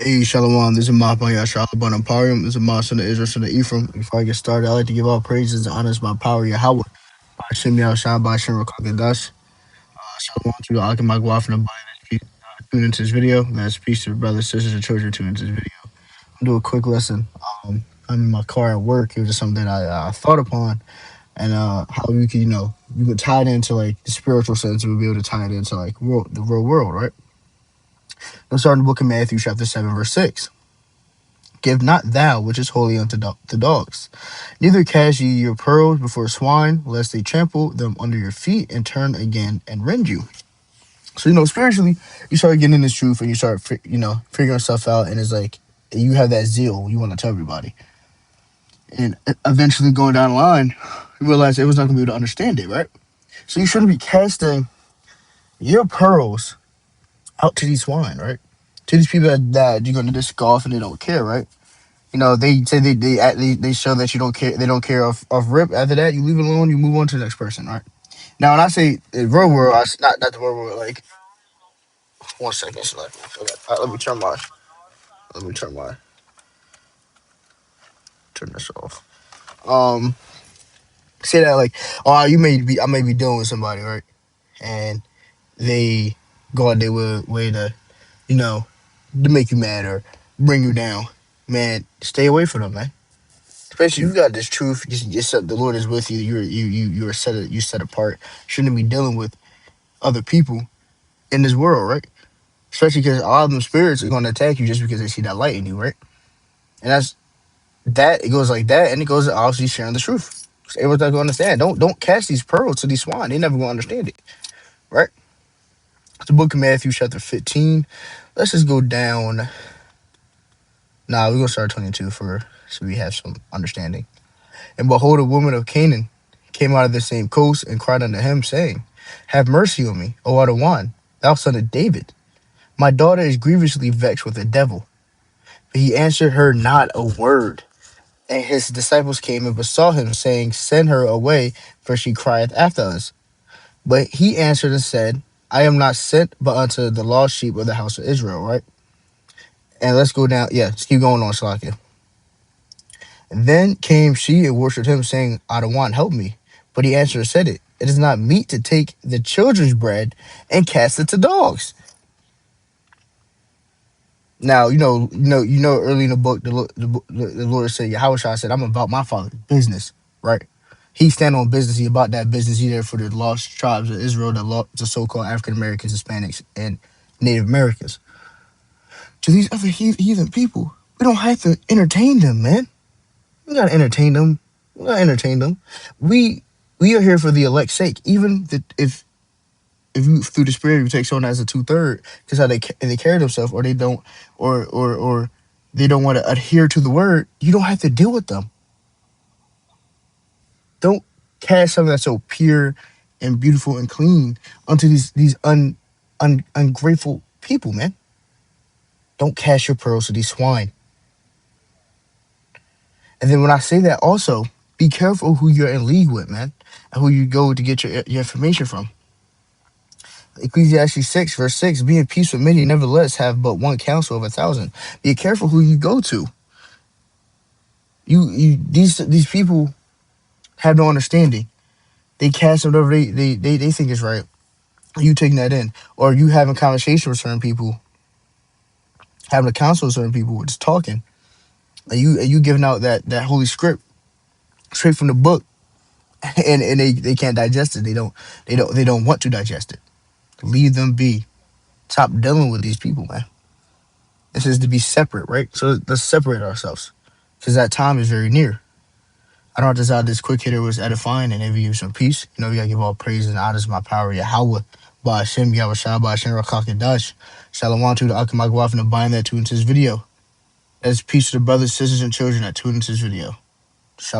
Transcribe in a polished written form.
Hey, Shalom, this is Mahbaya Shalom Emporium. This is my son of Israel, son of Ephraim. Before I get started, I'd like to give all praises and honors my power, Yahweh. Hashem Yahushua, Hashem Rakakadash. Shalom to the Akamagwaf and the tune into this video. That's peace to the brothers, sisters, and children tune into this video. I'll do a quick lesson. I'm in my car at work. It was just something I thought upon, and how you could, you could tie it into like the spiritual sense, and we'll be able to tie it into like the real world, right? Let's start in the book of Matthew, chapter 7, verse 6. Give not thou which is holy unto the dogs, neither cast ye your pearls before swine, lest they trample them under your feet and turn again and rend you. So, spiritually, you start getting in this truth and you start, figuring stuff out, and it's like you have that zeal, you want to tell everybody. And eventually going down the line, you realize everyone's not going to be able to understand it, right? So you shouldn't be casting your pearls out to these swine, right? To these people that you're going to just scoff and they don't care, right? They say they show that you don't care. They don't care of rip. After that, you leave it alone. You move on to the next person, right? Now, when I say real world, not the real world. Like 1 second, so like, let me turn this off. Say that like, oh, I may be dealing with somebody, right? And they go out their way to, to make you mad or bring you down. Man, stay away from them, man. Especially you got this truth. You said the Lord is with you. You're set apart. Shouldn't be dealing with other people in this world, right? Especially because all of them spirits are going to attack you just because they see that light in you, right? And that. It goes like that, and it goes obviously sharing the truth. So everyone's not going to understand. Don't cast these pearls to these swine. They never going to understand it, right? It's the book of Matthew, chapter 15. Let's just go down. Nah, we're gonna start 22 so we have some understanding. And behold, a woman of Canaan came out of the same coast and cried unto him, saying, Have mercy on me, O Adawan, thou son of David. My daughter is grievously vexed with a devil. But he answered her not a word. And his disciples came and besought him, saying, Send her away, for she crieth after us. But he answered and said, I am not sent but unto the lost sheep of the house of Israel, right? And let's go down. Yeah, let's keep going on, Salakia. Then came she and worshipped him, saying, Adawan, help me. But he answered and said, It is not meet to take the children's bread and cast it to dogs. Now, early in the book, the Lord said, Yahushua said, I'm about my father's business, right? He stand on business. He about that business. He there for the lost tribes of Israel, the so-called African Americans, Hispanics, and Native Americans. To these other heathen people, we don't have to entertain them, man. We gotta entertain them. We are here for the elect's sake. Even if you through the spirit you take someone as a 2/3, because how they carry themselves, or they don't, or they don't want to adhere to the word, you don't have to deal with them. Don't cast something that's so pure and beautiful and clean onto these ungrateful people, man. Don't cast your pearls to these swine. And then when I say that, also be careful who you're in league with, man, and who you go to get your information from. Ecclesiastes 6, verse 6, be in peace with many, nevertheless have but one counsel of 1,000. Be careful who you go to. These people have no understanding. They cast whatever they think is right. You taking that in, or you having conversation with certain people, having a counsel with certain people, just talking, and you giving out that holy script straight from the book, and they can't digest it. They don't want to digest it. Leave them be. Stop dealing with these people, man. This is to be separate, right? So let's separate ourselves, because that time is very near. I don't decide this quick hitter was edifying and every you some peace. We gotta give all praise and honors my power, Yahweh. By Hashem, Yahushua, by Hashem, Rakakadash. Shalom to the Akamagwaf and the bind that tuned into this video. That's peace to the brothers, sisters, and children that tuned into this video. Shalom.